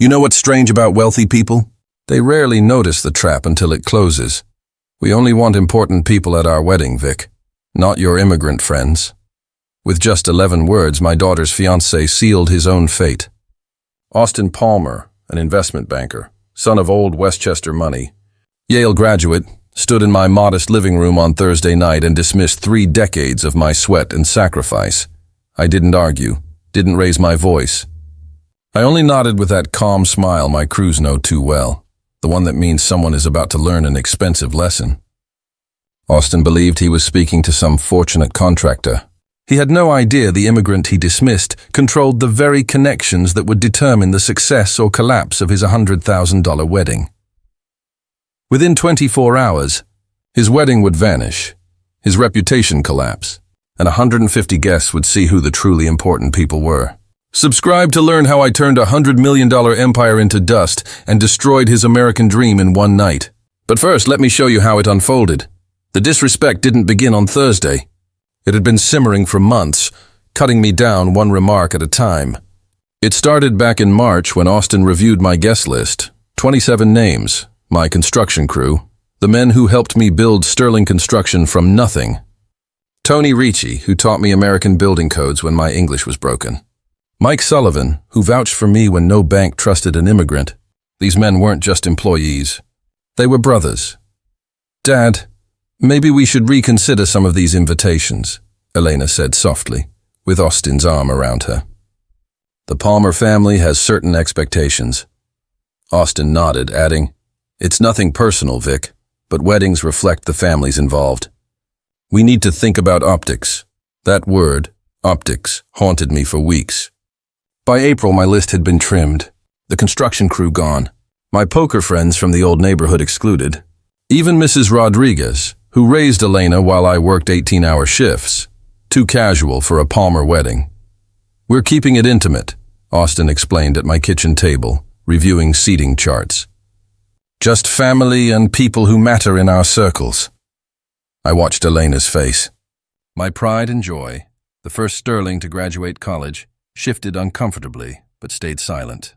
You know what's strange about wealthy people? They rarely notice the trap until it closes. We only want important people at our wedding, Vic, not your immigrant friends. With just 11 words, my daughter's fiancé sealed his own fate. Austin Palmer, an investment banker, son of old Westchester money, Yale graduate, stood in my modest living room on Thursday night and dismissed 3 decades of my sweat and sacrifice. I didn't argue, didn't raise my voice. I only nodded with that calm smile my crews know too well, the one that means someone is about to learn an expensive lesson. Austin believed he was speaking to some fortunate contractor. He had no idea the immigrant he dismissed controlled the very connections that would determine the success or collapse of his $100,000 wedding. Within 24 hours, his wedding would vanish, his reputation collapse, and 150 guests would see who the truly important people were. Subscribe to learn how I turned a $100 million empire into dust and destroyed his American dream in one night. But first, let me show you how it unfolded. The disrespect didn't begin on Thursday. It had been simmering for months, cutting me down one remark at a time. It started back in March when Austin reviewed my guest list, 27 names, my construction crew, the men who helped me build Sterling Construction from nothing. Tony Ricci, who taught me American building codes when my English was broken. Mike Sullivan, who vouched for me when no bank trusted an immigrant. These men weren't just employees. They were brothers. Dad, maybe we should reconsider some of these invitations, Elena said softly, with Austin's arm around her. The Palmer family has certain expectations. Austin nodded, adding, "It's nothing personal, Vic, but weddings reflect the families involved. We need to think about optics." That word, optics, haunted me for weeks. By April, my list had been trimmed, the construction crew gone, my poker friends from the old neighborhood excluded, even Mrs. Rodriguez, who raised Elena while I worked 18-hour shifts, too casual for a Palmer wedding. "We're keeping it intimate," Austin explained at my kitchen table, reviewing seating charts. "Just family and people who matter in our circles." I watched Elena's face. My pride and joy, the first Sterling to graduate college, shifted uncomfortably, but stayed silent.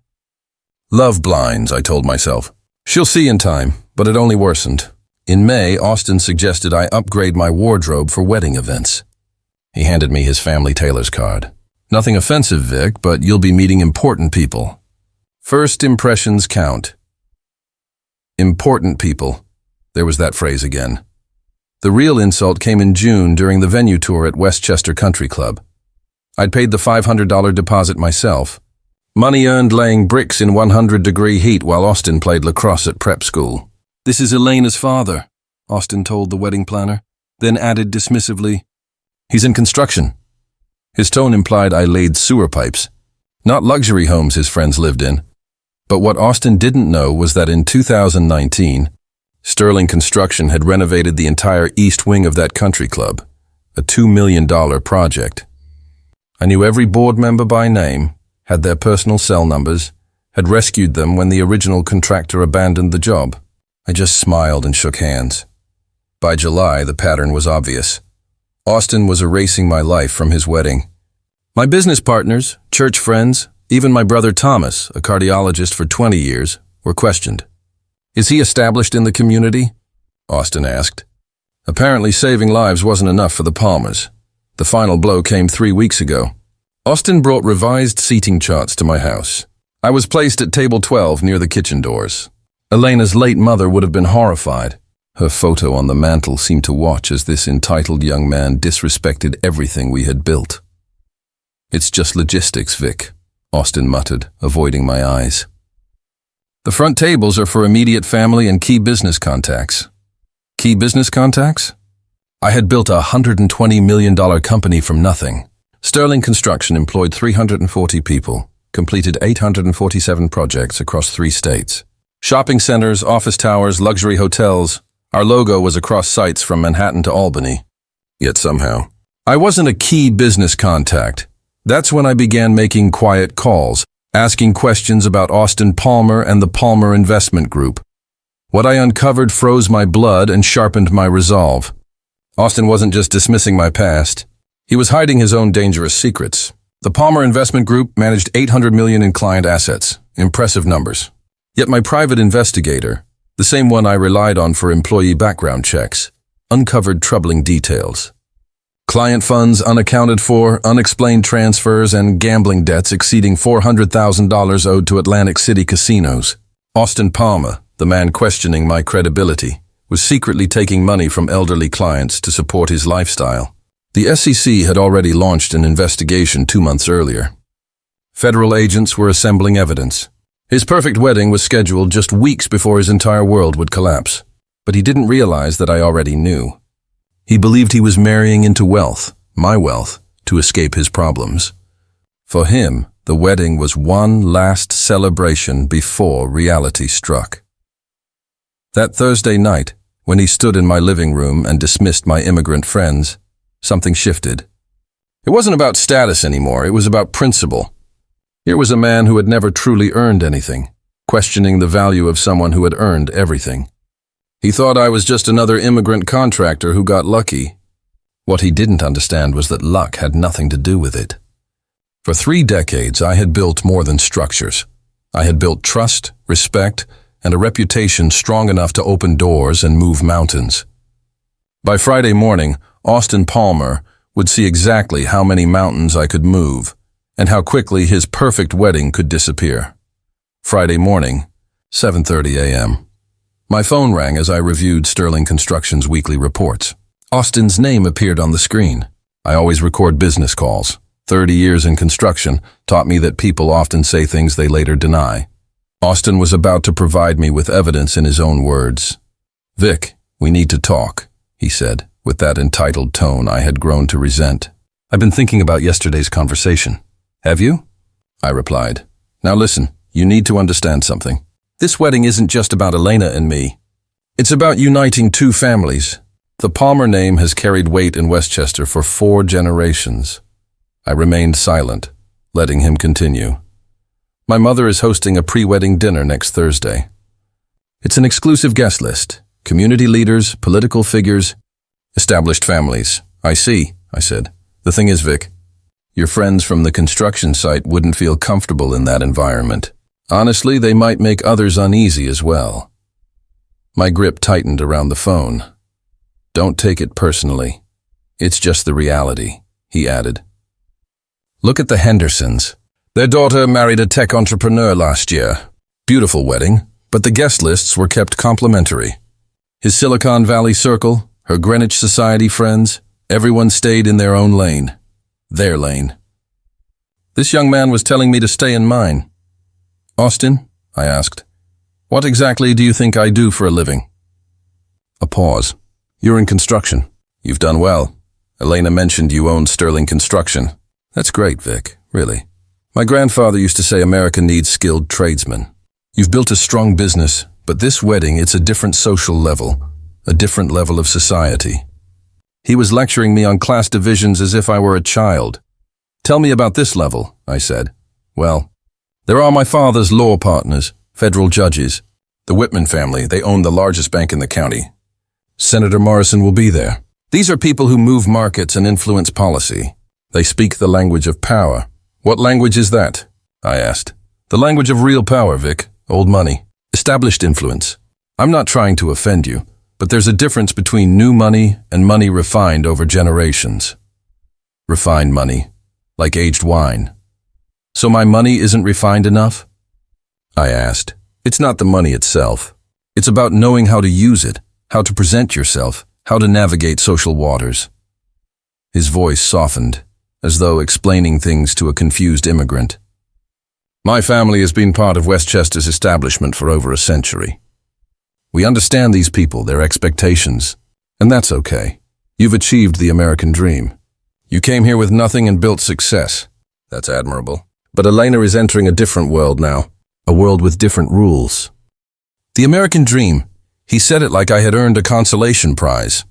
Love blinds, I told myself. She'll see in time, but it only worsened. In May, Austin suggested I upgrade my wardrobe for wedding events. He handed me his family tailor's card. "Nothing offensive, Vic, but you'll be meeting important people. First impressions count." Important people. There was that phrase again. The real insult came in June during the venue tour at Westchester Country Club. I'd paid the $500 deposit myself. Money earned laying bricks in 100-degree heat while Austin played lacrosse at prep school. "This is Elena's father," Austin told the wedding planner, then added dismissively, "He's in construction." His tone implied I laid sewer pipes, not luxury homes his friends lived in. But what Austin didn't know was that in 2019, Sterling Construction had renovated the entire east wing of that country club, a $2 million project. I knew every board member by name, had their personal cell numbers, had rescued them when the original contractor abandoned the job. I just smiled and shook hands. By July, the pattern was obvious. Austin was erasing my life from his wedding. My business partners, church friends, even my brother Thomas, a cardiologist for 20 years, were questioned. "Is he established in the community?" Austin asked. Apparently saving lives wasn't enough for the Palmers. The final blow came 3 weeks ago. Austin brought revised seating charts to my house. I was placed at table 12 near the kitchen doors. Elena's late mother would have been horrified. Her photo on the mantel seemed to watch as this entitled young man disrespected everything we had built. "It's just logistics, Vic," Austin muttered, avoiding my eyes. "The front tables are for immediate family and key business contacts." Key business contacts? I had built a $120 million company from nothing. Sterling Construction employed 340 people, completed 847 projects across 3 states. Shopping centers, office towers, luxury hotels. Our logo was across sites from Manhattan to Albany. Yet somehow, I wasn't a key business contact. That's when I began making quiet calls, asking questions about Austin Palmer and the Palmer Investment Group. What I uncovered froze my blood and sharpened my resolve. Austin wasn't just dismissing my past. He was hiding his own dangerous secrets. The Palmer Investment Group managed $800 million in client assets, Impressive numbers. Yet my private investigator, the same one I relied on for employee background checks, uncovered troubling details. Client funds unaccounted for, unexplained transfers, and gambling debts exceeding $400,000 owed to Atlantic City casinos. Austin Palmer, the man questioning my credibility, was secretly taking money from elderly clients to support his lifestyle. The SEC had already launched an investigation 2 months earlier. Federal agents were assembling evidence. His perfect wedding was scheduled just weeks before his entire world would collapse, but he didn't realize that I already knew. He believed he was marrying into wealth, my wealth, to escape his problems. For him, the wedding was one last celebration before reality struck. That Thursday night, when he stood in my living room and dismissed my immigrant friends, something shifted. It wasn't about status anymore, it was about principle. Here was a man who had never truly earned anything, questioning the value of someone who had earned everything. He thought I was just another immigrant contractor who got lucky. What he didn't understand was that luck had nothing to do with it. For 3 decades, I had built more than structures. I had built trust, respect, and a reputation strong enough to open doors and move mountains. By Friday morning, Austin Palmer would see exactly how many mountains I could move, and how quickly his perfect wedding could disappear. Friday morning, 7:30 a.m. My phone rang as I reviewed Sterling Construction's weekly reports. Austin's name appeared on the screen. I always record business calls. 30 years in construction taught me that people often say things they later deny. Austin was about to provide me with evidence in his own words. "Vic, we need to talk," he said, with that entitled tone I had grown to resent. "I've been thinking about yesterday's conversation." "Have you?" I replied. "Now listen, you need to understand something. This wedding isn't just about Elena and me. It's about uniting 2 families. The Palmer name has carried weight in Westchester for 4 generations. I remained silent, letting him continue. "My mother is hosting a pre-wedding dinner next Thursday. It's an exclusive guest list. Community leaders, political figures, established families." "I see," I said. "The thing is, Vic, your friends from the construction site wouldn't feel comfortable in that environment. Honestly, they might make others uneasy as well." My grip tightened around the phone. "Don't take it personally. It's just the reality," he added. "Look at the Hendersons. Their daughter married a tech entrepreneur last year. Beautiful wedding, but the guest lists were kept complimentary. His Silicon Valley circle, her Greenwich Society friends, everyone stayed in their own lane. Their lane. This young man was telling me to stay in mine." "Austin," I asked, "what exactly do you think I do for a living?" A pause. "You're in construction. You've done well. Elena mentioned you own Sterling Construction." "That's great, Vic, really. My grandfather used to say America needs skilled tradesmen. You've built a strong business, but this wedding, it's a different social level, a different level of society." He was lecturing me on class divisions as if I were a child. "Tell me about this level," I said. "Well, there are my father's law partners, federal judges. The Whitman family, they own the largest bank in the county. Senator Morrison will be there. These are people who move markets and influence policy. They speak the language of power." "What language is that?" I asked. "The language of real power, Vic. Old money. Established influence. I'm not trying to offend you, but there's a difference between new money and money refined over generations. Refined money, like aged wine. So my money isn't refined enough?" I asked. "It's not the money itself. It's about knowing how to use it, how to present yourself, how to navigate social waters." His voice softened, as though explaining things to a confused immigrant. "My family has been part of Westchester's establishment for over a century. We understand these people, their expectations, and that's okay. You've achieved the American dream. You came here with nothing and built success. That's admirable. But Elena is entering a different world now, a world with different rules." "The American dream," he said it like I had earned a consolation prize.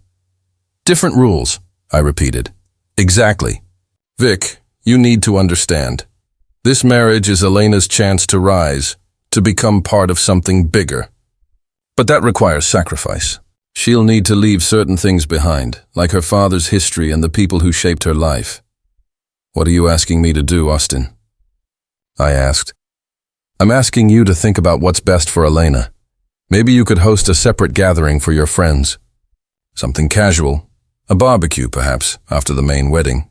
"Different rules," I repeated. "Exactly. Vic, you need to understand. This marriage is Elena's chance to rise, to become part of something bigger. But that requires sacrifice. She'll need to leave certain things behind, like her father's history and the people who shaped her life." "What are you asking me to do, Austin?" I asked. I'm asking you to think about what's best for Elena. Maybe you could host a separate gathering for your friends. Something casual, a barbecue perhaps, after the main wedding.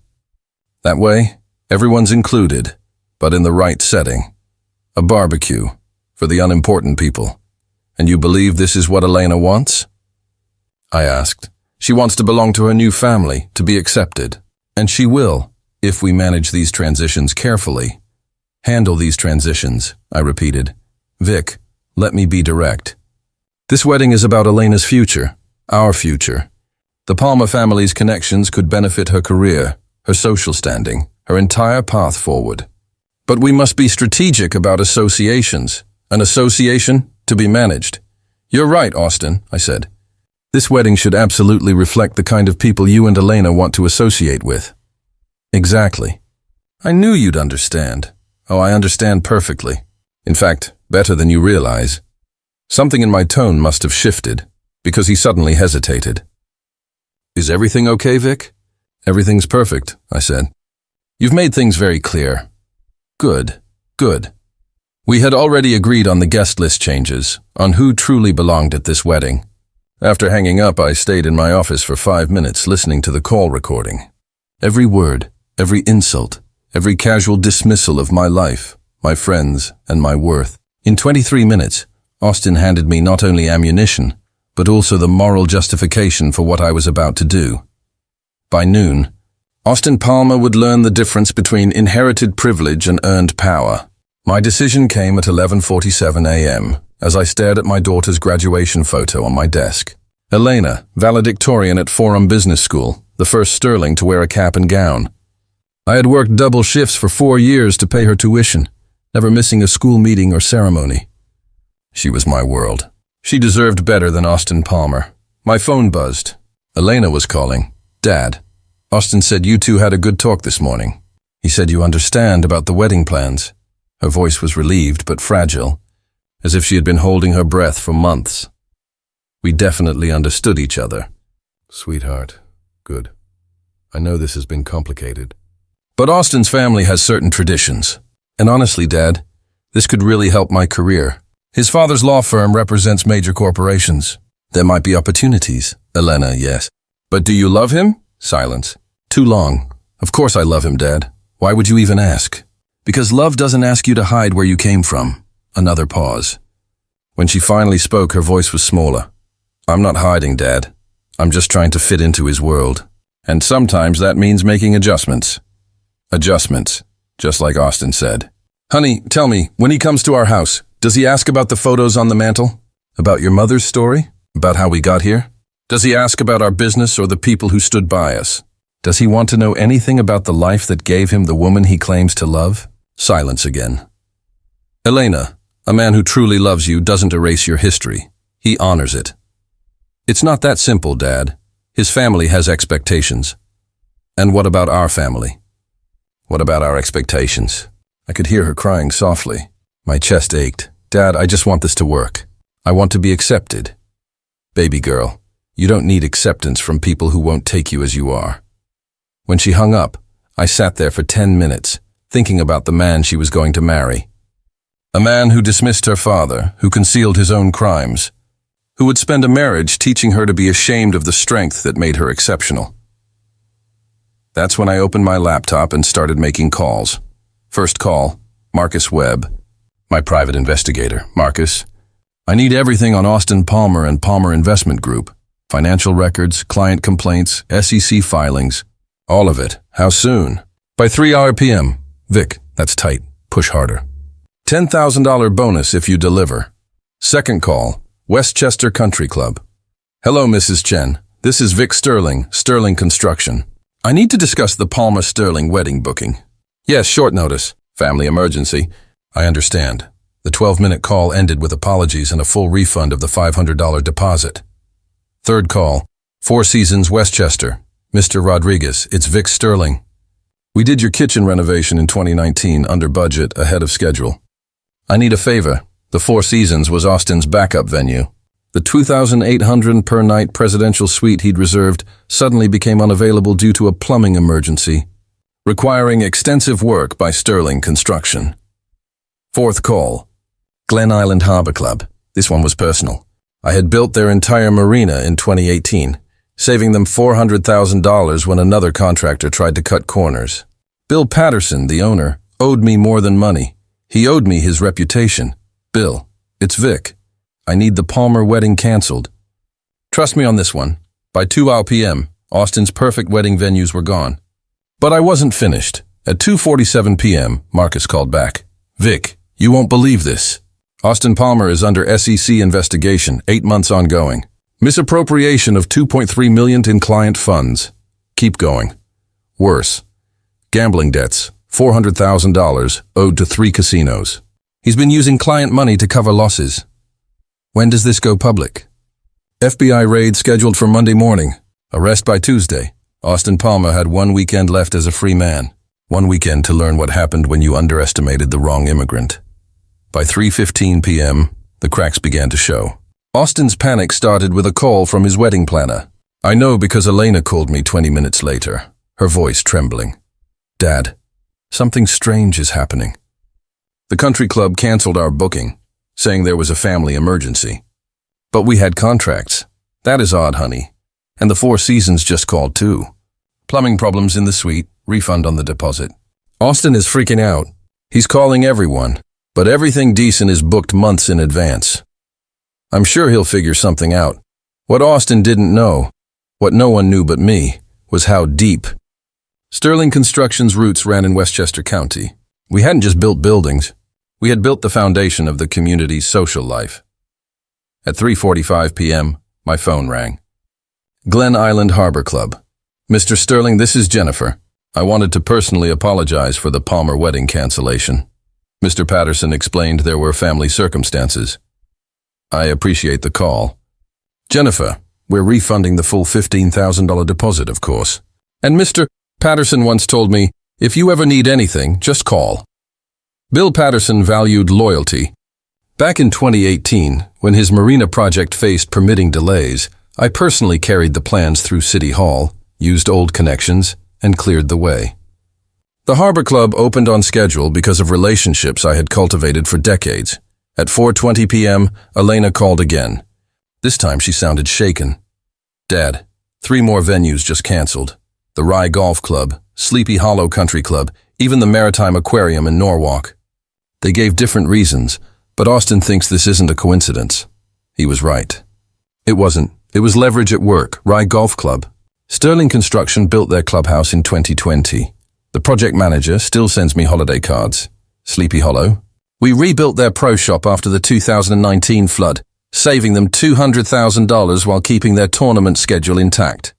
That way, everyone's included, but in the right setting. A barbecue for the unimportant people. And you believe this is what Elena wants? I asked. She wants to belong to her new family, to be accepted. And she will, if we manage these transitions carefully. Handle these transitions, I repeated. Vic, let me be direct. This wedding is about Elena's future, our future. The Palmer family's connections could benefit her career, her social standing, her entire path forward. But we must be strategic about associations. An association to be managed. You're right, Austin, I said. This wedding should absolutely reflect the kind of people you and Elena want to associate with. Exactly. I knew you'd understand. Oh, I understand perfectly. In fact, better than you realize. Something in my tone must have shifted, because he suddenly hesitated. Is everything okay, Vic? Everything's perfect, I said. You've made things very clear. Good, good. We had already agreed on the guest list changes, on who truly belonged at this wedding. After hanging up, I stayed in my office for 5 minutes listening to the call recording. Every word, every insult, every casual dismissal of my life, my friends, and my worth. In 23 minutes, Austin handed me not only ammunition, but also the moral justification for what I was about to do. By noon, Austin Palmer would learn the difference between inherited privilege and earned power. My decision came at 11:47 a.m. as I stared at my daughter's graduation photo on my desk. Elena, valedictorian at Forum Business School, the first sterling to wear a cap and gown. I had worked double shifts for 4 years to pay her tuition, never missing a school meeting or ceremony. She was my world. She deserved better than Austin Palmer. My phone buzzed. Elena was calling. Dad, Austin said you two had a good talk this morning. He said you understand about the wedding plans. Her voice was relieved but fragile, as if she had been holding her breath for months. We definitely understood each other. Sweetheart, good. I know this has been complicated. But Austin's family has certain traditions. And honestly, Dad, this could really help my career. His father's law firm represents major corporations. There might be opportunities. Elena, yes. But do you love him? Silence. Too long. Of course I love him, Dad. Why would you even ask? Because love doesn't ask you to hide where you came from. Another pause. When she finally spoke, her voice was smaller. I'm not hiding, Dad. I'm just trying to fit into his world. And sometimes that means making adjustments. Adjustments, just like Austin said. Honey, tell me, when he comes to our house, does he ask about the photos on the mantle? About your mother's story? About how we got here? Does he ask about our business or the people who stood by us? Does he want to know anything about the life that gave him the woman he claims to love? Silence again. Elena, a man who truly loves you doesn't erase your history. He honors it. It's not that simple, Dad. His family has expectations. And what about our family? What about our expectations? I could hear her crying softly. My chest ached. Dad, I just want this to work. I want to be accepted. Baby girl, you don't need acceptance from people who won't take you as you are. When she hung up, I sat there for 10 minutes, thinking about the man she was going to marry. A man who dismissed her father, who concealed his own crimes, who would spend a marriage teaching her to be ashamed of the strength that made her exceptional. That's when I opened my laptop and started making calls. First call, Marcus Webb, my private investigator. Marcus, I need everything on Austin Palmer and Palmer Investment Group. Financial records, client complaints, SEC filings, all of it. How soon? By 3 p.m. Vic, that's tight. Push harder. $10,000 bonus if you deliver. Second call, Westchester Country Club. Hello, Mrs. Chen. This is Vic Sterling, Sterling Construction. I need to discuss the Palmer Sterling wedding booking. Yes, short notice. Family emergency. I understand. The 12-minute call ended with apologies and a full refund of the $500 deposit. Third call, Four Seasons Westchester. Mr. Rodriguez, it's Vic Sterling. We did your kitchen renovation in 2019 under budget, ahead of schedule. I need a favor. The Four Seasons was Austin's backup venue. The $2,800 per night presidential suite he'd reserved suddenly became unavailable due to a plumbing emergency, requiring extensive work by Sterling Construction. Fourth call, Glen Island Harbor Club. This one was personal. I had built their entire marina in 2018, saving them $400,000 when another contractor tried to cut corners. Bill Patterson, the owner, owed me more than money. He owed me his reputation. Bill, it's Vic. I need the Palmer wedding canceled. Trust me on this one. By 2 p.m., Austin's perfect wedding venues were gone. But I wasn't finished. At 2:47 p.m., Marcus called back. Vic, you won't believe this. Austin Palmer is under SEC investigation, 8 months ongoing. Misappropriation of $2.3 million in client funds. Keep going. Worse. Gambling debts, $400,000 owed to 3 casinos. He's been using client money to cover losses. When does this go public? FBI raid scheduled for Monday morning. Arrest by Tuesday. Austin Palmer had 1 weekend left as a free man. 1 weekend to learn what happened when you underestimated the wrong immigrant. By 3:15 p.m., the cracks began to show. Austin's panic started with a call from his wedding planner. I know because Elena called me 20 minutes later, her voice trembling. Dad, something strange is happening. The country club canceled our booking, saying there was a family emergency. But we had contracts. That is odd, honey. And the Four Seasons just called too. Plumbing problems in the suite, refund on the deposit. Austin is freaking out. He's calling everyone, but everything decent is booked months in advance. I'm sure he'll figure something out. What Austin didn't know, what no one knew but me, was how deep. Sterling Construction's roots ran in Westchester County. We hadn't just built buildings. We had built the foundation of the community's social life. At 3:45 p.m., my phone rang. Glen Island Harbor Club. Mr. Sterling, this is Jennifer. I wanted to personally apologize for the Palmer wedding cancellation. Mr. Patterson explained there were family circumstances. I appreciate the call. Jennifer, we're refunding the full $15,000 deposit, of course. And Mr. Patterson once told me, if you ever need anything, just call. Bill Patterson valued loyalty. Back in 2018, when his marina project faced permitting delays, I personally carried the plans through City Hall, used old connections, and cleared the way. The Harbor Club opened on schedule because of relationships I had cultivated for decades. At 4:20 p.m., Elena called again. This time she sounded shaken. Dad, 3 more venues just canceled. The Rye Golf Club, Sleepy Hollow Country Club, even the Maritime Aquarium in Norwalk. They gave different reasons, but Austin thinks this isn't a coincidence. He was right. It wasn't. It was leverage at work, Rye Golf Club. Sterling Construction built their clubhouse in 2020. The project manager still sends me holiday cards. Sleepy Hollow. We rebuilt their pro shop after the 2019 flood, saving them $200,000 while keeping their tournament schedule intact.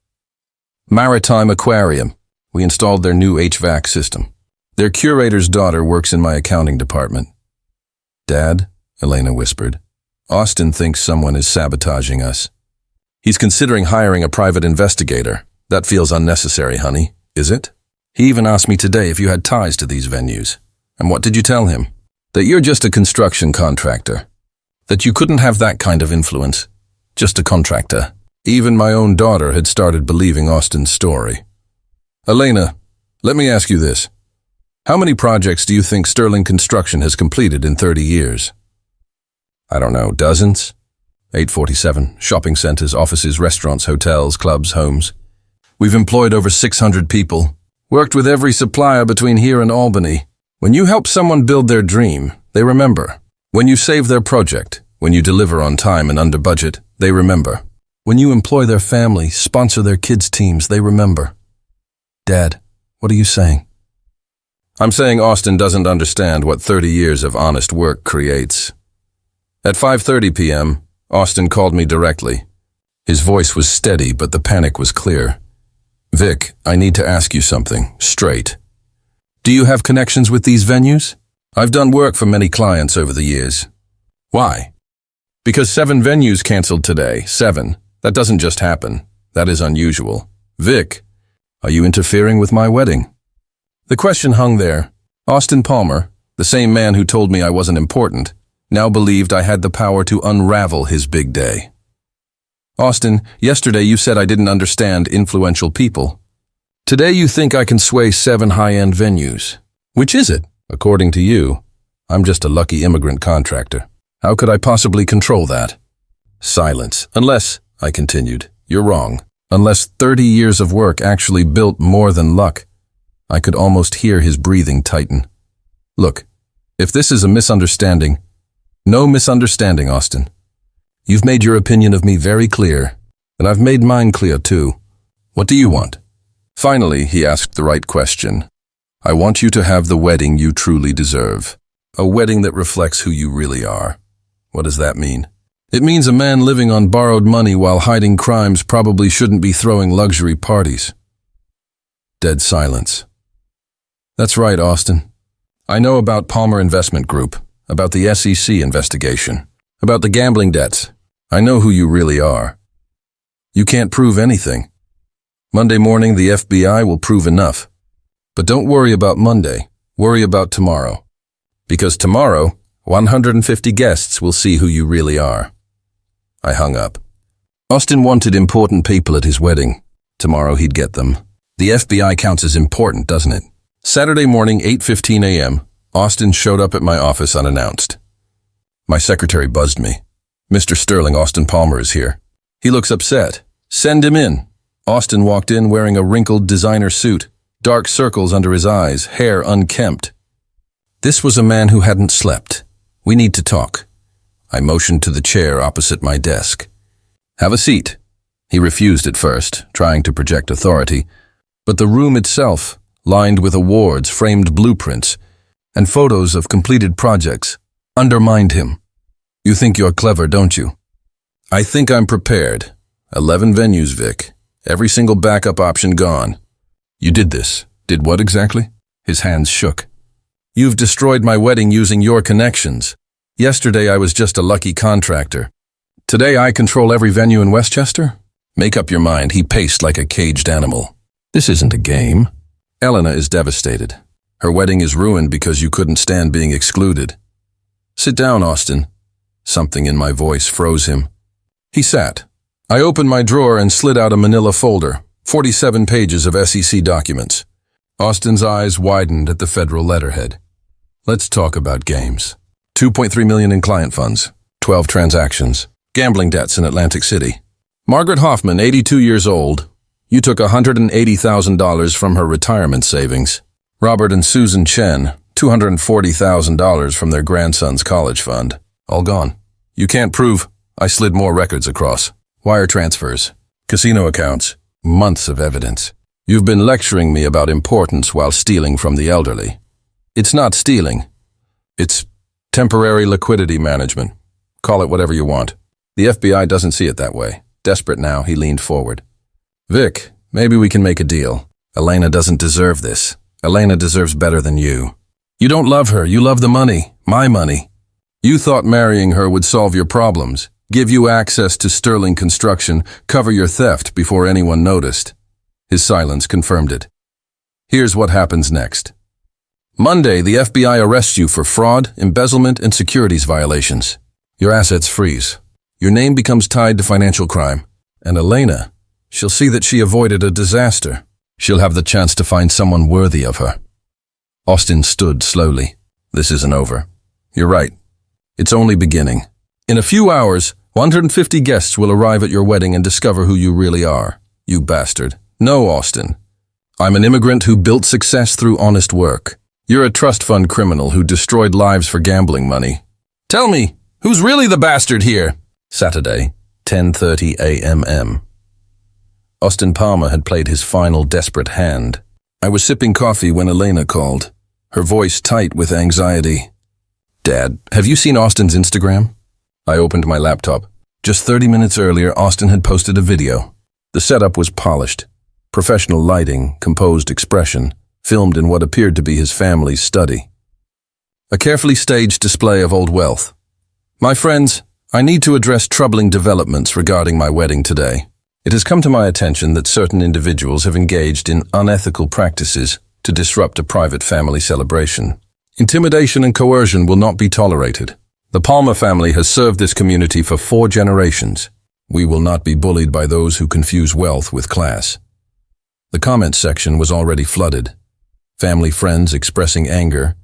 Maritime Aquarium. We installed their new HVAC system. Their curator's daughter works in my accounting department. Dad, Elena whispered, Austin thinks someone is sabotaging us. He's considering hiring a private investigator. That feels unnecessary, honey, is it? He even asked me today if you had ties to these venues. And what did you tell him? That you're just a construction contractor. That you couldn't have that kind of influence. Just a contractor. Even my own daughter had started believing Austin's story. Elena, let me ask you this. How many projects do you think Sterling Construction has completed in 30 years? I don't know, dozens? 847, shopping centers, offices, restaurants, hotels, clubs, homes. We've employed over 600 people, worked with every supplier between here and Albany. When you help someone build their dream, they remember. When you save their project, when you deliver on time and under budget, they remember. When you employ their family, sponsor their kids' teams, they remember. Dad, what are you saying? I'm saying Austin doesn't understand what 30 years of honest work creates. At 5:30 p.m., Austin called me directly. His voice was steady, but the panic was clear. Vic, I need to ask you something, straight. Do you have connections with these venues? I've done work for many clients over the years. Why? Because 7 venues canceled today, 7. That doesn't just happen. That is unusual. Vic, are you interfering with my wedding? The question hung there. Austin Palmer, the same man who told me I wasn't important, now believed I had the power to unravel his big day. Austin, yesterday you said I didn't understand influential people. Today you think I can sway 7 high-end venues. Which is it? According to you, I'm just a lucky immigrant contractor. How could I possibly control that? Silence. Unless, I continued, you're wrong. Unless 30 years of work actually built more than luck. I could almost hear his breathing tighten. Look, if this is a misunderstanding, no misunderstanding, Austin. You've made your opinion of me very clear, and I've made mine clear too. What do you want? Finally, he asked the right question. I want you to have the wedding you truly deserve. A wedding that reflects who you really are. What does that mean? It means a man living on borrowed money while hiding crimes probably shouldn't be throwing luxury parties. Dead silence. That's right, Austin. I know about Palmer Investment Group, about the SEC investigation, about the gambling debts. I know who you really are. You can't prove anything. Monday morning, the FBI will prove enough. But don't worry about Monday. Worry about tomorrow. Because tomorrow, 150 guests will see who you really are. I hung up. Austin wanted important people at his wedding. Tomorrow he'd get them. The FBI counts as important, doesn't it? Saturday morning, 8:15 a.m., Austin showed up at my office unannounced. My secretary buzzed me. Mr. Sterling, Austin Palmer is here. He looks upset. Send him in. Austin walked in wearing a wrinkled designer suit, dark circles under his eyes, hair unkempt. This was a man who hadn't slept. We need to talk. I motioned to the chair opposite my desk. Have a seat. He refused at first, trying to project authority, but the room itself, lined with awards, framed blueprints, and photos of completed projects, undermined him. You think you're clever, don't you? I think I'm prepared. 11 venues, Vic. Every single backup option gone. You did this. Did what exactly? His hands shook. You've destroyed my wedding using your connections. Yesterday I was just a lucky contractor. Today I control every venue in Westchester? Make up your mind, he paced like a caged animal. This isn't a game. Elena is devastated. Her wedding is ruined because you couldn't stand being excluded. Sit down, Austin. Something in my voice froze him. He sat. I opened my drawer and slid out a manila folder, 47 pages of SEC documents. Austin's eyes widened at the federal letterhead. Let's talk about games. $2.3 million in client funds, 12 transactions, gambling debts in Atlantic City. Margaret Hoffman, 82 years old. You took $180,000 from her retirement savings. Robert and Susan Chen, $240,000 from their grandson's college fund. All gone. You can't prove. I slid more records across. Wire transfers, casino accounts, months of evidence. You've been lecturing me about importance while stealing from the elderly. It's not stealing. It's temporary liquidity management. Call it whatever you want. The FBI doesn't see it that way. Desperate now, he leaned forward. Vic, maybe we can make a deal. Elena doesn't deserve this. Elena deserves better than you. You don't love her, you love the money. My money. You thought marrying her would solve your problems, give you access to Sterling Construction, cover your theft before anyone noticed. His silence confirmed it. Here's what happens next. Monday, the FBI arrests you for fraud, embezzlement, and securities violations. Your assets freeze. Your name becomes tied to financial crime. And Elena, she'll see that she avoided a disaster. She'll have the chance to find someone worthy of her. Austin stood slowly. This isn't over. You're right. It's only beginning. In a few hours, 150 guests will arrive at your wedding and discover who you really are. You bastard. No, Austin. I'm an immigrant who built success through honest work. You're a trust fund criminal who destroyed lives for gambling money. Tell me, who's really the bastard here? Saturday, 10:30 a.m. Austin Palmer had played his final desperate hand. I was sipping coffee when Elena called, her voice tight with anxiety. Dad, have you seen Austin's Instagram? I opened my laptop. Just 30 minutes earlier, Austin had posted a video. The setup was polished. Professional lighting, composed expression, filmed in what appeared to be his family's study. A carefully staged display of old wealth. My friends, I need to address troubling developments regarding my wedding today. It has come to my attention that certain individuals have engaged in unethical practices to disrupt a private family celebration. Intimidation and coercion will not be tolerated. The Palmer family has served this community for 4 generations. We will not be bullied by those who confuse wealth with class. The comments section was already flooded. Family friends expressing anger,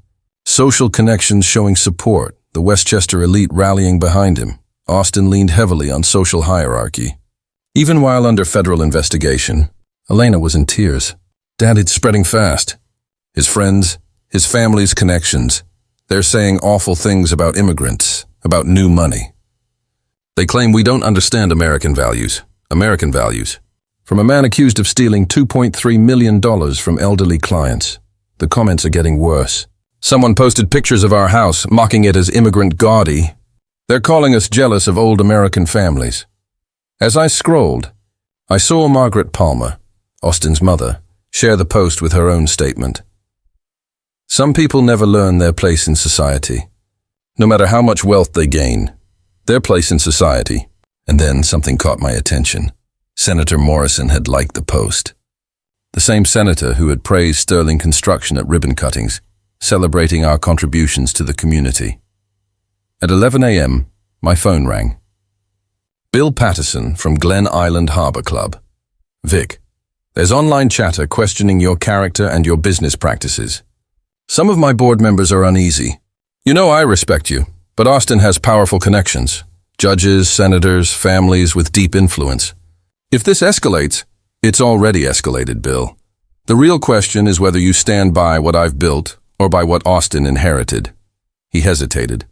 social connections showing support, the Westchester elite rallying behind him. Austin leaned heavily on social hierarchy. Even while under federal investigation, Elena was in tears. Dad, it's spreading fast. His friends, his family's connections, they're saying awful things about immigrants, about new money. They claim we don't understand American values. From a man accused of stealing $2.3 million from elderly clients. The comments are getting worse. Someone posted pictures of our house, mocking it as immigrant gaudy. They're calling us jealous of old American families. As I scrolled, I saw Margaret Palmer, Austin's mother, share the post with her own statement. Some people never learn their place in society. No matter how much wealth they gain, their place in society. And then something caught my attention. Senator Morrison had liked the post. The same senator who had praised Sterling Construction at ribbon cuttings, celebrating our contributions to the community. At 11 a.m., my phone rang. Bill Patterson from Glen Island Harbor Club. Vic, there's online chatter questioning your character and your business practices. Some of my board members are uneasy. You know I respect you, but Austin has powerful connections. Judges, senators, families with deep influence. If this escalates, it's already escalated, Bill. The real question is whether you stand by what I've built or by what Austin inherited. He hesitated.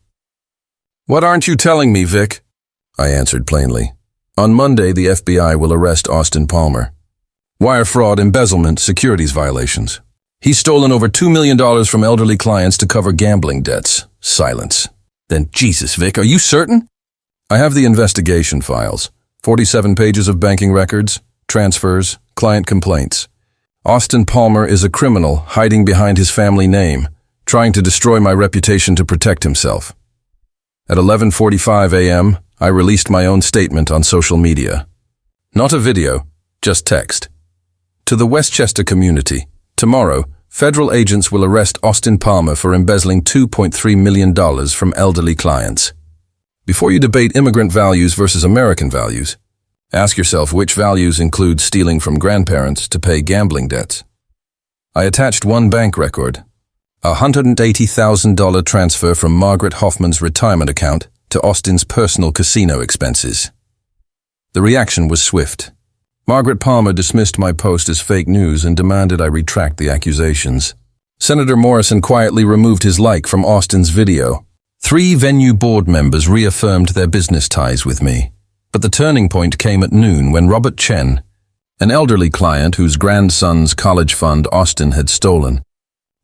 What aren't you telling me, Vic? I answered plainly. On Monday, the FBI will arrest Austin Palmer. Wire fraud, embezzlement, securities violations. He's stolen over $2 million from elderly clients to cover gambling debts. Silence. Then, Jesus, Vic, are you certain? I have the investigation files. 47 pages of banking records, transfers, client complaints. Austin Palmer is a criminal hiding behind his family name, trying to destroy my reputation to protect himself. At 11:45 a.m., I released my own statement on social media. Not a video, just text. To the Westchester community, tomorrow, federal agents will arrest Austin Palmer for embezzling $2.3 million from elderly clients. Before you debate immigrant values versus American values, ask yourself which values include stealing from grandparents to pay gambling debts. I attached one bank record, a $180,000 transfer from Margaret Hoffman's retirement account to Austin's personal casino expenses. The reaction was swift. Margaret Palmer dismissed my post as fake news and demanded I retract the accusations. Senator Morrison quietly removed his like from Austin's video. 3 venue board members reaffirmed their business ties with me. But the turning point came at noon when Robert Chen, an elderly client whose grandson's college fund Austin had stolen,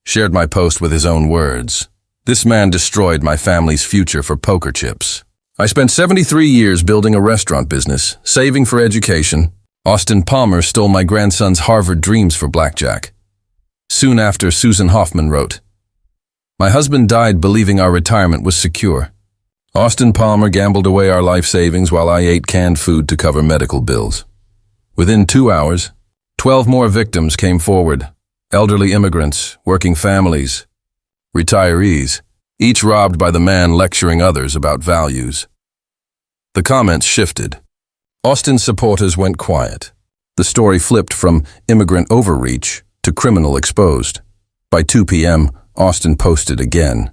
shared my post with his own words. This man destroyed my family's future for poker chips. I spent 73 years building a restaurant business, saving for education. Austin Palmer stole my grandson's Harvard dreams for blackjack. Soon after, Susan Hoffman wrote, my husband died believing our retirement was secure. Austin Palmer gambled away our life savings while I ate canned food to cover medical bills. Within 2 hours, 12 more victims came forward. Elderly immigrants, working families, retirees, each robbed by the man lecturing others about values. The comments shifted. Austin's supporters went quiet. The story flipped from immigrant overreach to criminal exposed. By 2 p.m., Austin posted again.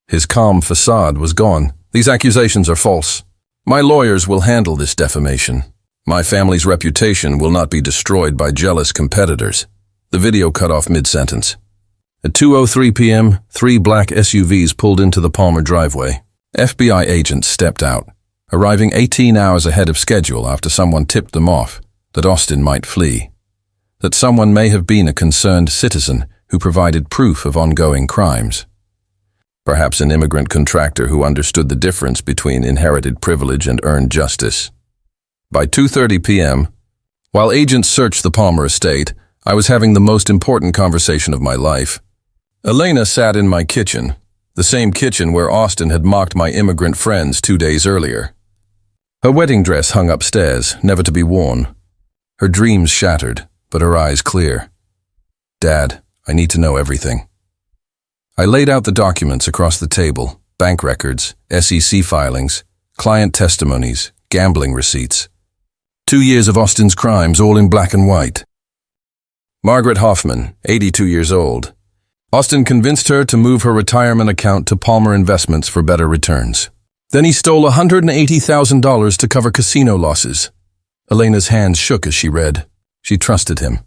His calm facade was gone. These accusations are false. My lawyers will handle this defamation. My family's reputation will not be destroyed by jealous competitors. The video cut off mid-sentence. At 2:03 p.m., 3 black SUVs pulled into the Palmer driveway. FBI agents stepped out, arriving 18 hours ahead of schedule after someone tipped them off that Austin might flee. That someone may have been a concerned citizen who provided proof of ongoing crimes. Perhaps an immigrant contractor who understood the difference between inherited privilege and earned justice. By 2:30 p.m., while agents searched the Palmer estate, I was having the most important conversation of my life. Elena sat in my kitchen, the same kitchen where Austin had mocked my immigrant friends 2 days earlier. Her wedding dress hung upstairs, never to be worn. Her dreams shattered, but her eyes clear. Dad, I need to know everything. I laid out the documents across the table, bank records, SEC filings, client testimonies, gambling receipts. 2 years of Austin's crimes, all in black and white. Margaret Hoffman, 82 years old. Austin convinced her to move her retirement account to Palmer Investments for better returns. Then he stole $180,000 to cover casino losses. Elena's hands shook as she read. She trusted him.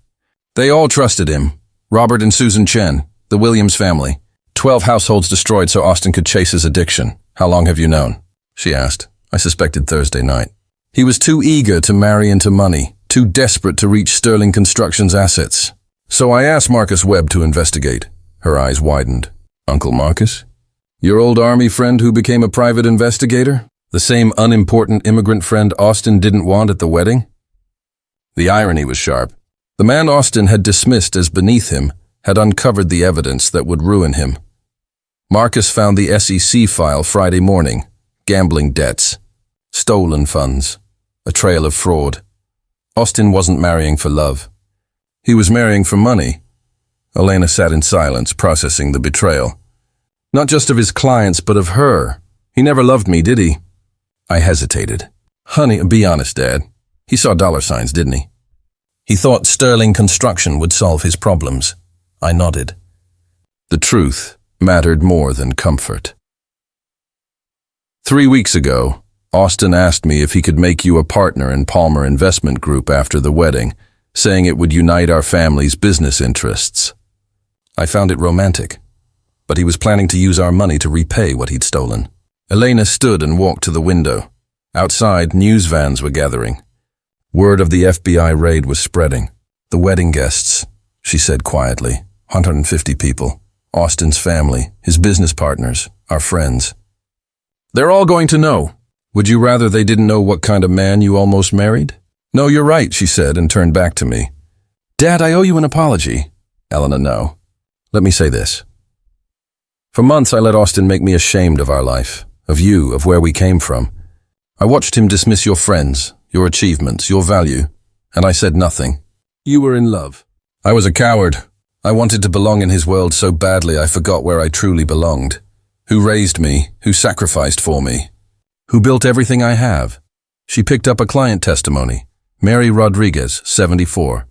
They all trusted him. Robert and Susan Chen, the Williams family. 12 households destroyed so Austin could chase his addiction. How long have you known? She asked. I suspected Thursday night. He was too eager to marry into money, too desperate to reach Sterling Construction's assets. So I asked Marcus Webb to investigate. Her eyes widened. Uncle Marcus? Your old army friend who became a private investigator? The same unimportant immigrant friend Austin didn't want at the wedding? The irony was sharp. The man Austin had dismissed as beneath him had uncovered the evidence that would ruin him. Marcus found the SEC file Friday morning. Gambling debts. Stolen funds. A trail of fraud. Austin wasn't marrying for love. He was marrying for money. Elena sat in silence, processing the betrayal. Not just of his clients, but of her. He never loved me, did he? I hesitated. Honey, be honest, Dad. He saw dollar signs, didn't he? He thought Sterling Construction would solve his problems. I nodded. The truth mattered more than comfort. 3 weeks ago, Austin asked me if he could make you a partner in Palmer Investment Group after the wedding, saying it would unite our family's business interests. I found it romantic, but he was planning to use our money to repay what he'd stolen. Elena stood and walked to the window. Outside, news vans were gathering. Word of the FBI raid was spreading. The wedding guests, she said quietly, 150 people. Austin's family, his business partners, our friends. They're all going to know. Would you rather they didn't know what kind of man you almost married? No, you're right, she said and turned back to me. Dad, I owe you an apology. Elena, no. Let me say this. For months I let Austin make me ashamed of our life, of you, of where we came from. I watched him dismiss your friends, your achievements, your value, and I said nothing. You were in love. I was a coward. I wanted to belong in his world so badly I forgot where I truly belonged. Who raised me, who sacrificed for me, who built everything I have. She picked up a client testimony, Mary Rodriguez, 74,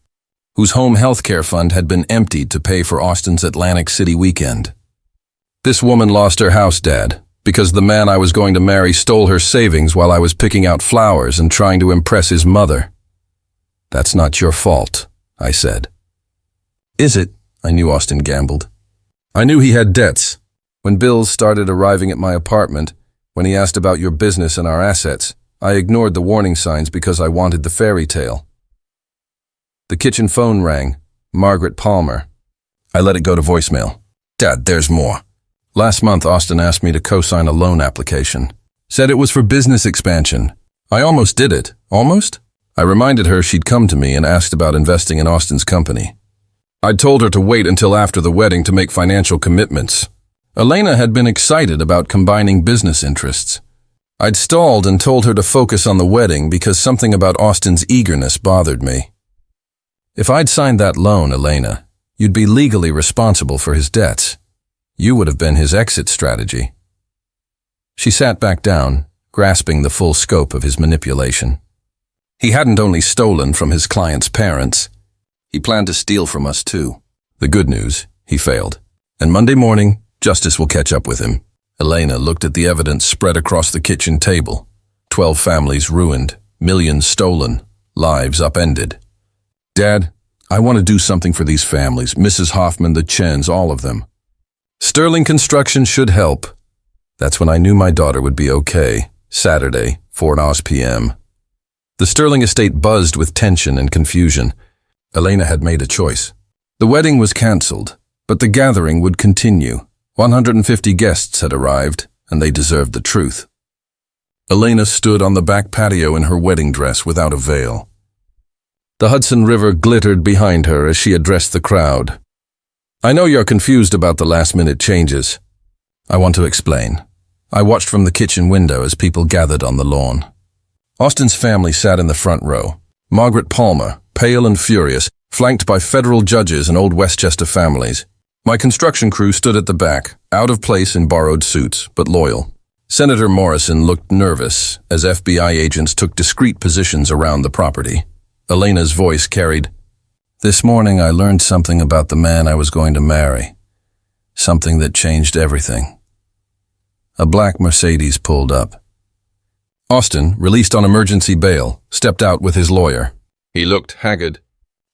whose home health care fund had been emptied to pay for Austin's Atlantic City weekend. This woman lost her house, Dad, because the man I was going to marry stole her savings while I was picking out flowers and trying to impress his mother. That's not your fault, I said. Is it? I knew Austin gambled. I knew he had debts. When bills started arriving at my apartment, when he asked about your business and our assets, I ignored the warning signs because I wanted the fairy tale. The kitchen phone rang. Margaret Palmer. I let it go to voicemail. Dad, there's more. Last month, Austin asked me to co-sign a loan application. Said it was for business expansion. I almost did it. Almost? I reminded her she'd come to me and asked about investing in Austin's company. I'd told her to wait until after the wedding to make financial commitments. Elena had been excited about combining business interests. I'd stalled and told her to focus on the wedding because something about Austin's eagerness bothered me. If I'd signed that loan, Elena, you'd be legally responsible for his debts. You would have been his exit strategy. She sat back down, grasping the full scope of his manipulation. He hadn't only stolen from his client's parents. He planned to steal from us too. The good news, he failed. And Monday morning, justice will catch up with him. Elena looked at the evidence spread across the kitchen table. 12 families ruined, millions stolen, lives upended. Dad, I want to do something for these families, Mrs. Hoffman, the Chens, all of them. Sterling Construction should help. That's when I knew my daughter would be okay. Saturday, 4:00 p.m. The Sterling estate buzzed with tension and confusion. Elena had made a choice. The wedding was cancelled, but the gathering would continue. 150 guests had arrived, and they deserved the truth. Elena stood on the back patio in her wedding dress without a veil. The Hudson River glittered behind her as she addressed the crowd. I know you're confused about the last-minute changes. I want to explain. I watched from the kitchen window as people gathered on the lawn. Austin's family sat in the front row. Margaret Palmer, pale and furious, flanked by federal judges and old Westchester families. My construction crew stood at the back, out of place in borrowed suits, but loyal. Senator Morrison looked nervous as FBI agents took discreet positions around the property. Elena's voice carried, "This morning I learned something about the man I was going to marry. something that changed everything. A black Mercedes pulled up. Austin, released on emergency bail, stepped out with his lawyer. He looked haggard.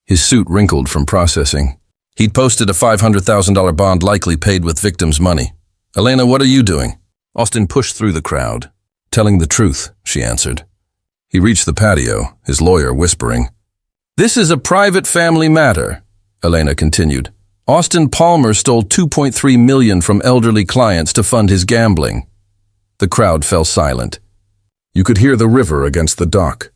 His suit wrinkled from processing. He'd posted a $500,000 bond likely paid with victims' money. "Elena, what are you doing?" Austin pushed through the crowd. "Telling the truth," she answered. He reached the patio, his lawyer whispering. "This is a private family matter," Elena continued. "Austin Palmer stole $2.3 million from elderly clients to fund his gambling." The crowd fell silent. You could hear the river against the dock.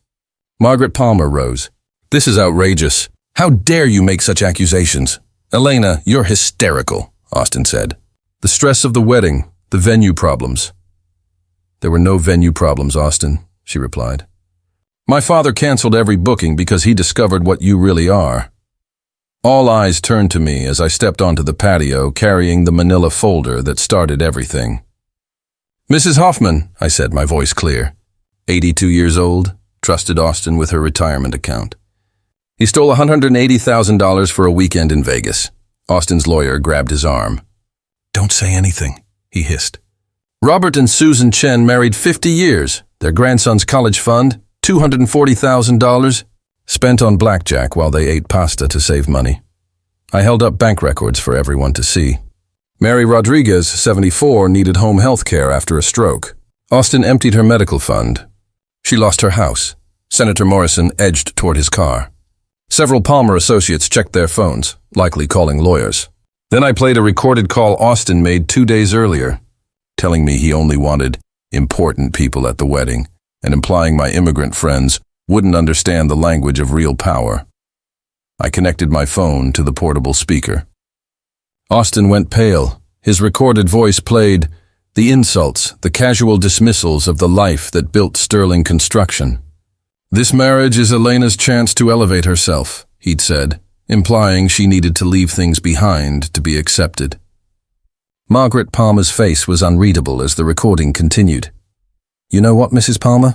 Margaret Palmer rose. "This is outrageous. How dare you make such accusations?" "Elena, you're hysterical," Austin said. "The stress of the wedding, the venue problems." "There were no venue problems, Austin," she replied. "My father canceled every booking because he discovered what you really are." All eyes turned to me as I stepped onto the patio carrying the manila folder that started everything. "Mrs. Hoffman," I said, my voice clear. 82 years old, trusted Austin with her retirement account. He stole $180,000 for a weekend in Vegas. Austin's lawyer grabbed his arm. "Don't say anything," he hissed. "Robert and Susan Chen married 50 years. Their grandson's college fund, $240,000, spent on blackjack while they ate pasta to save money." I held up bank records for everyone to see. Mary Rodriguez, 74, needed home health care after a stroke. Austin emptied her medical fund. She lost her house. Senator Morrison edged toward his car. Several Palmer associates checked their phones, likely calling lawyers. Then I played a recorded call Austin made 2 days earlier, telling me he only wanted important people at the wedding and implying my immigrant friends wouldn't understand the language of real power. I connected my phone to the portable speaker. Austin went pale. His recorded voice played the insults, the casual dismissals of the life that built Sterling Construction. "This marriage is Elena's chance to elevate herself," he'd said, implying she needed to leave things behind to be accepted. Margaret Palmer's face was unreadable as the recording continued. "You know what, Mrs. Palmer?"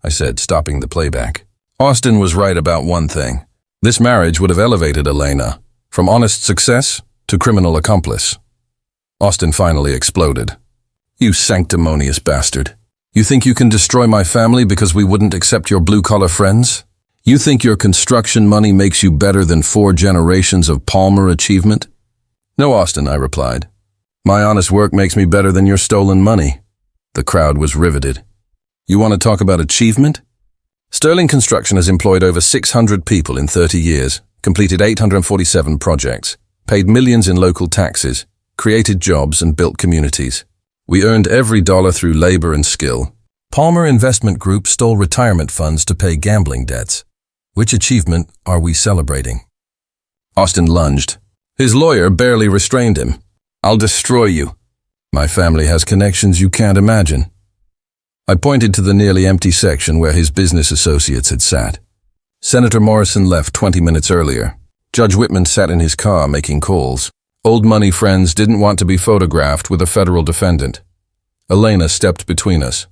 I said, stopping the playback. "Austin was right about one thing. This marriage would have elevated Elena, from honest success to criminal accomplice." Austin finally exploded. "You sanctimonious bastard. You think you can destroy my family because we wouldn't accept your blue-collar friends? You think your construction money makes you better than 4 generations of Palmer achievement?" "No, Austin," I replied. "My honest work makes me better than your stolen money." The crowd was riveted. "You want to talk about achievement?" Sterling Construction has employed over 600 people in 30 years, completed 847 projects, paid millions in local taxes, created jobs and built communities. We earned every dollar through labor and skill. Palmer Investment Group stole retirement funds to pay gambling debts. Which achievement are we celebrating? Austin lunged. His lawyer barely restrained him. "I'll destroy you. My family has connections you can't imagine." I pointed to the nearly empty section where his business associates had sat. Senator Morrison left 20 minutes earlier. Judge Whitman sat in his car making calls. Old money friends didn't want to be photographed with a federal defendant. Elena stepped between us.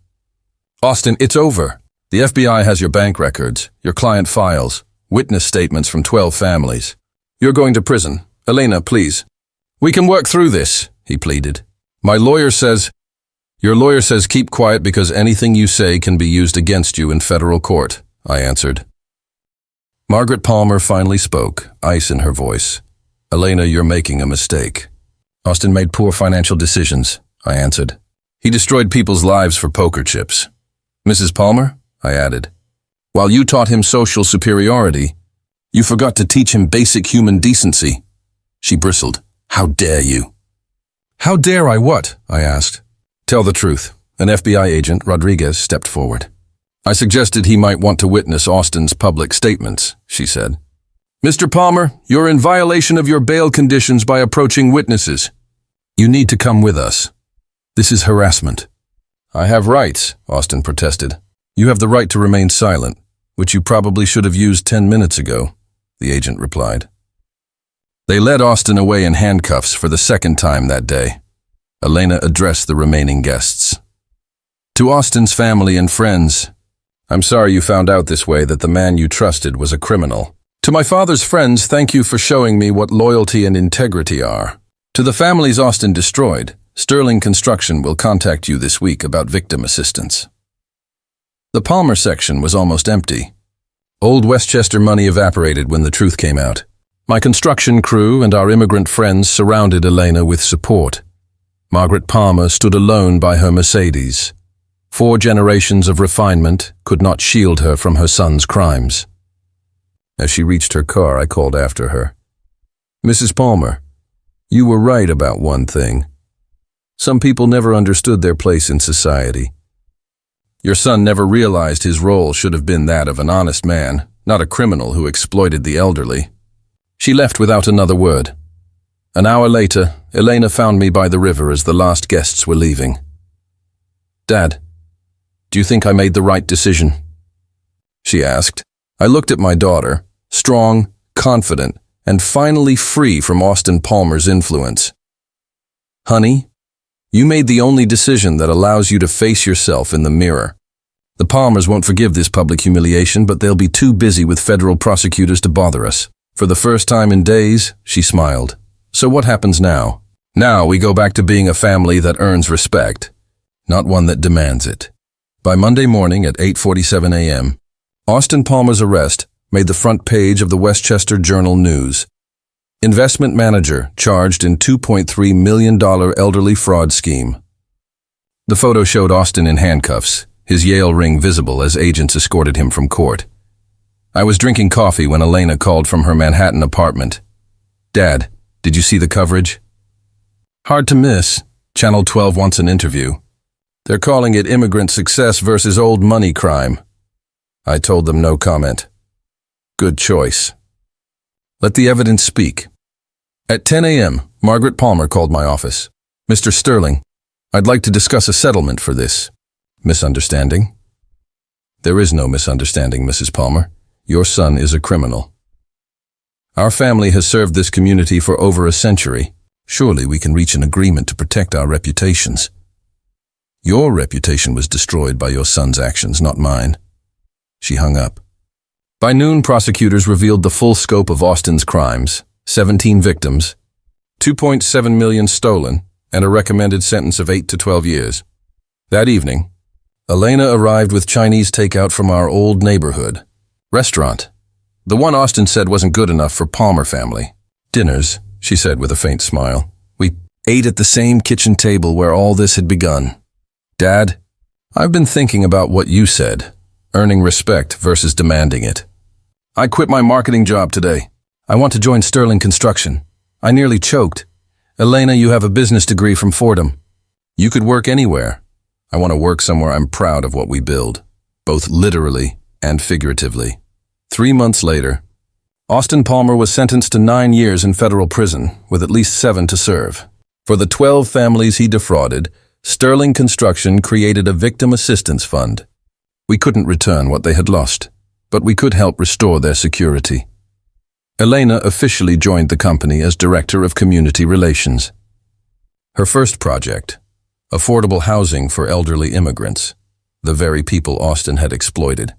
"Austin, it's over. The FBI has your bank records, your client files, witness statements from 12 families. You're going to prison. Elena, please." "We can work through this," he pleaded. Your lawyer says keep quiet because anything you say can be used against you in federal court," I answered. Margaret Palmer finally spoke, ice in her voice. "Elena, you're making a mistake." "Austin made poor financial decisions," I answered. "He destroyed people's lives for poker chips." "Mrs. Palmer," I added, "while you taught him social superiority, you forgot to teach him basic human decency." She bristled. "How dare you?" "How dare I what?" I asked. "Tell the truth." An FBI agent, Rodriguez, stepped forward. "I suggested he might want to witness Austin's public statements," she said. "Mr. Palmer, you're in violation of your bail conditions by approaching witnesses. You need to come with us. This is harassment." "I have rights," Austin protested. "You have the right to remain silent, which you probably should have used 10 minutes ago," the agent replied. They led Austin away in handcuffs for the second time that day. Elena addressed the remaining guests. "To Austin's family and friends, I'm sorry you found out this way that the man you trusted was a criminal. To my father's friends, thank you for showing me what loyalty and integrity are. To the families Austin destroyed, Sterling Construction will contact you this week about victim assistance. The Palmer section was almost empty. Old Westchester money evaporated when the truth came out. My construction crew and our immigrant friends surrounded Elena with support. Margaret Palmer stood alone by her Mercedes. 4 generations of refinement could not shield her from her son's crimes. As she reached her car, I called after her. Mrs. Palmer, you were right about one thing. Some people never understood their place in society. Your son never realized his role should have been that of an honest man, not a criminal who exploited the elderly. She left without another word. An hour later, Elena found me by the river as the last guests were leaving. Dad, do you think I made the right decision? She asked. I looked at my daughter, strong, confident, and finally free from Austin Palmer's influence. Honey, you made the only decision that allows you to face yourself in the mirror. The Palmers won't forgive this public humiliation, but they'll be too busy with federal prosecutors to bother us. For the first time in days, she smiled. So what happens now? Now we go back to being a family that earns respect, not one that demands it. By Monday morning at 8:47 a.m., Austin Palmer's arrest made the front page of the Westchester Journal-News. Investment manager charged in $2.3 million elderly fraud scheme. The photo showed Austin in handcuffs, his Yale ring visible as agents escorted him from court. I was drinking coffee when Elena called from her Manhattan apartment. Dad, did you see the coverage? Hard to miss. Channel 12 wants an interview. They're calling it immigrant success versus old money crime. I told them no comment. Good choice. Let the evidence speak. At 10 a.m., Margaret Palmer called my office. Mr. Sterling, I'd like to discuss a settlement for this misunderstanding. There is no misunderstanding, Mrs. Palmer. Your son is a criminal. Our family has served this community for over a century. Surely we can reach an agreement to protect our reputations. Your reputation was destroyed by your son's actions, not mine. She hung up. By noon, prosecutors revealed the full scope of Austin's crimes, 17 victims, $2.7 million stolen, and a recommended sentence of 8 to 12 years. That evening, Elena arrived with Chinese takeout from our old neighborhood restaurant. The one Austin said wasn't good enough for Palmer family. Dinners, she said with a faint smile. We ate at the same kitchen table where all this had begun. Dad, I've been thinking about what you said, earning respect versus demanding it. I quit my marketing job today. I want to join Sterling Construction. I nearly choked. Elena, you have a business degree from Fordham. You could work anywhere. I want to work somewhere I'm proud of what we build, both literally and figuratively. 3 months later, Austin Palmer was sentenced to 9 years in federal prison, with at least 7 to serve. For the 12 families he defrauded, Sterling Construction created a victim assistance fund. We couldn't return what they had lost, but we could help restore their security. Elena officially joined the company as Director of Community Relations. Her first project, affordable housing for elderly immigrants, the very people Austin had exploited.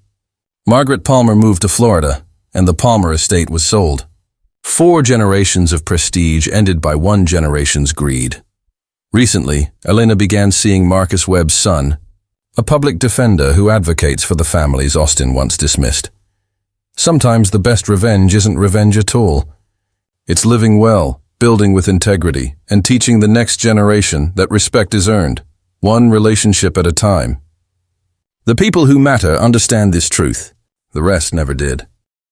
Margaret Palmer moved to Florida, and the Palmer estate was sold. 4 generations of prestige ended by 1 generation's greed. Recently, Elena began seeing Marcus Webb's son, a public defender who advocates for the families Austin once dismissed. Sometimes the best revenge isn't revenge at all. It's living well, building with integrity, and teaching the next generation that respect is earned, one relationship at a time. The people who matter understand this truth. The rest never did.